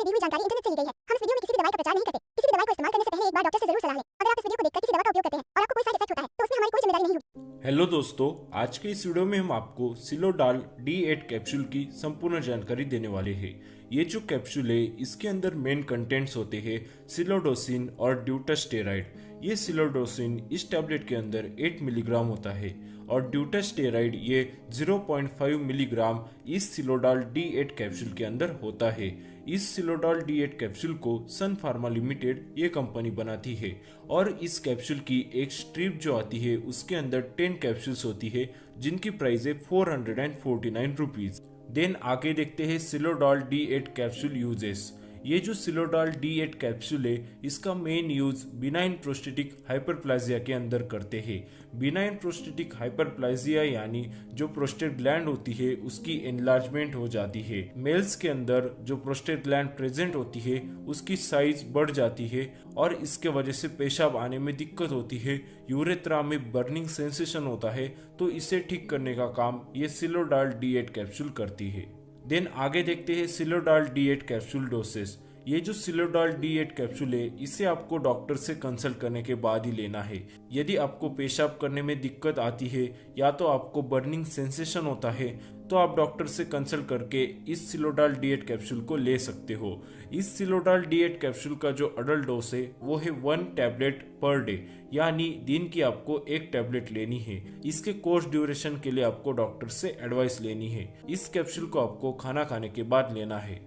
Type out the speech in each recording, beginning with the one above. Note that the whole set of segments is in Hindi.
दी हुई जानकारी इंटरनेट से ली गई है। हम इस वीडियो में किसी भी दवाई का प्रचार नहीं करते। किसी भी दवाई को इस्तेमाल करने से पहले एक बार डॉक्टर से जरूर सलाह लें। अगर आप इस वीडियो को देखकर किसी दवा का उपयोग करते हैं और आपको कोई साइड इफेक्ट होता है तो उसमें हमारी कोई जिम्मेदारी नहीं होगी। हेलो दोस्तों, आज के इस वीडियो में हम आपको सिलोडाल D8 कैप्सूल की संपूर्ण जानकारी देने वाले हैं। ये जो कैप्सूल है इसके अंदर मेन कंटेंट्स होते हैं सिलोडोसिन और ड्यूटास्टेरॉइड। ये सिलोडोसिन इस टैबलेट के अंदर 8 मिलीग्राम होता है और ड्यूटास्टेरॉइड ये 0.5 मिलीग्राम इस सिलोडाल D8 कैप्सूल के अंदर होता है। इस सिलोडाल D8 कैप्सूल को सन फार्मा लिमिटेड ये कंपनी बनाती है और इस कैप्सूल की एक स्ट्रिप जो आती है उसके अंदर 10 कैप्सूल्स होती है जिनकी प्राइस है 449 रुपीज। देन आगे देखते हैं सिलोडाल D8 कैप्सूल यूजेस। ये जो सिलोडाल D8 कैप्सूल है इसका main use benign prostatic hyperplasia के अंदर करते हैं। बिनाइन प्रोस्टेटिक हाइपरप्लाजिया यानी जो प्रोस्टेट ग्लैंड होती है उसकी एनलार्जमेंट हो जाती है। मेल्स के अंदर जो प्रोस्टेट ग्लैंड प्रेजेंट होती है उसकी साइज बढ़ जाती है और इसके वजह से पेशाब आने में दिक्कत होती है, यूरेथ्रा में बर्निंग सेंसेशन होता है। तो इसे ठीक करने का काम ये सिलोडाल D8 कैप्सूल करती है। देन आगे देखते हैं सिलोडाल D8 कैप्सूल डोसेस। ये जो सिलोडाल D8 कैप्सूल है इसे आपको डॉक्टर से कंसल्ट करने के बाद ही लेना है। यदि आपको पेशाब करने में दिक्कत आती है या तो आपको बर्निंग सेंसेशन होता है तो आप डॉक्टर से कंसल्ट करके इस सिलोडाल D8 कैप्सूल को ले सकते हो। इस सिलोडाल D8 कैप्सूल का जो अडल्ट डोज है वो है 1 टैबलेट पर डे, यानी दिन की आपको 1 टैबलेट लेनी है। इसके कोर्स ड्यूरेशन के लिए आपको डॉक्टर से एडवाइस लेनी है। इस कैप्सूल को आपको खाना खाने के बाद लेना है।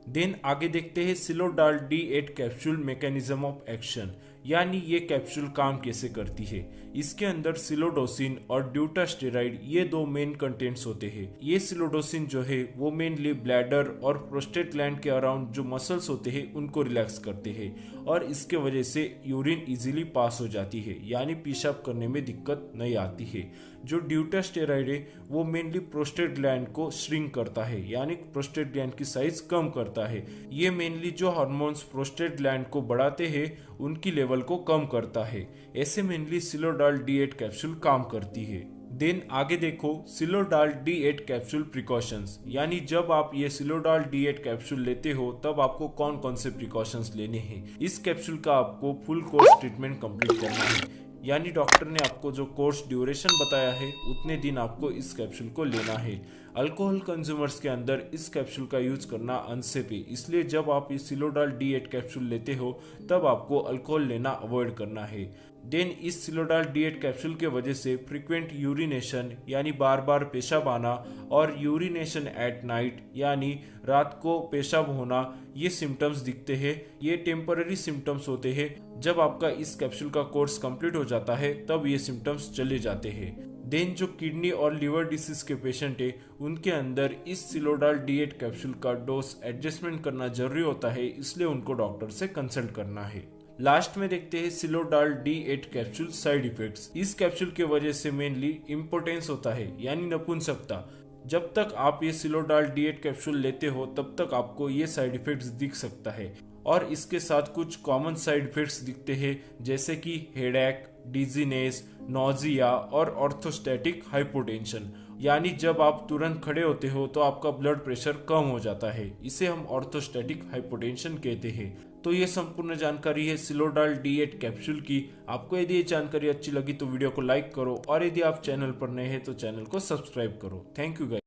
देन आगे देखते हैं सिलोडाल D8 capsule mechanism of action, यानी ये कैप्सूल काम कैसे करती है। इसके अंदर सिलोडोसिन और ड्यूटास्टेरॉइड ये दो मेन कंटेंट्स होते हैं। ये सिलोडोसिन जो है वो मेनली ब्लैडर और प्रोस्टेट ग्लैंड के अराउंड जो मसल्स होते हैं उनको रिलैक्स करते हैं और इसके वजह से यूरिन इजीली पास हो जाती है, यानी पेशाब करने में दिक्कत नहीं आती है। जो ड्यूटास्टेरॉइड है वो मेनली प्रोस्टेट ग्लैंड को श्रिंक करता है, यानी प्रोस्टेट ग्लैंड की साइज कम करता है। ये मेनली जो हार्मोन्स प्रोस्टेट ग्लैंड को बढ़ाते हैं उनकी लेवल को कम करता है। ऐसे मेनली सिलोडाल D8 कैप्सूल काम करती है। देन आगे देखो सिलोडाल D8 कैप्सूल प्रिकॉशंस, यानी जब आप ये सिलोडाल D8 कैप्सूल लेते हो तब आपको कौन कौन से प्रिकॉशंस लेने हैं। इस कैप्सूल का आपको फुल कोर्स ट्रीटमेंट कंप्लीट करना है, यानी डॉक्टर ने आपको जो कोर्स ड्यूरेशन बताया है उतने दिन आपको इस कैप्सूल को लेना है। अल्कोहल कंज्यूमर्स के अंदर इस कैप्सूल का यूज करना अनसेफ है, इसलिए जब आप इस सिलोडाल D8 कैप्सूल लेते हो तब आपको अल्कोहल लेना अवॉइड करना है। देन इस सिलोडाल D8 कैप्सूल के वजह से फ्रीक्वेंट यूरिनेशन यानी बार बार पेशाब आना और यूरिनेशन एट नाइट यानी रात को पेशाब होना ये सिम्टम्स दिखते हैं। ये टेम्पररी सिम्टम्स होते हैं। जब आपका इस कैप्सूल का कोर्स कंप्लीट हो जाता है तब ये सिम्टम्स चले जाते हैं। देन जो किडनी और लिवर डिसीज के पेशेंट है उनके अंदर इस सिलोडाल D8 कैप्सूल का डोज एडजस्टमेंट करना जरूरी होता है, इसलिए उनको डॉक्टर से कंसल्ट करना है। लास्ट में देखते हैं सिलोडाल D8 कैप्सूल साइड इफेक्ट्स। इस कैप्सूल के वजह से मेनली इम्पोर्टेंस होता है, यानी नपुंसकता। जब तक आप ये सिलोडाल D8 कैप्सूल लेते हो तब तक आपको ये साइड इफेक्ट्स दिख सकता है और इसके साथ कुछ कॉमन साइड इफेक्ट्स दिखते हैं जैसे कि हेडेक, डिजीनेस, नोजिया और ऑर्थोस्टैटिक हाइपोटेंशन, यानी जब आप तुरंत खड़े होते हो तो आपका ब्लड प्रेशर कम हो जाता है। इसे हम ऑर्थोस्टैटिक हाइपोटेंशन कहते हैं। तो ये संपूर्ण जानकारी है सिलोडाल D8 कैप्सूल की। आपको यदि ये जानकारी अच्छी लगी तो वीडियो को लाइक करो और यदि आप चैनल पर नए हैं तो चैनल को सब्सक्राइब करो। Thank you guys.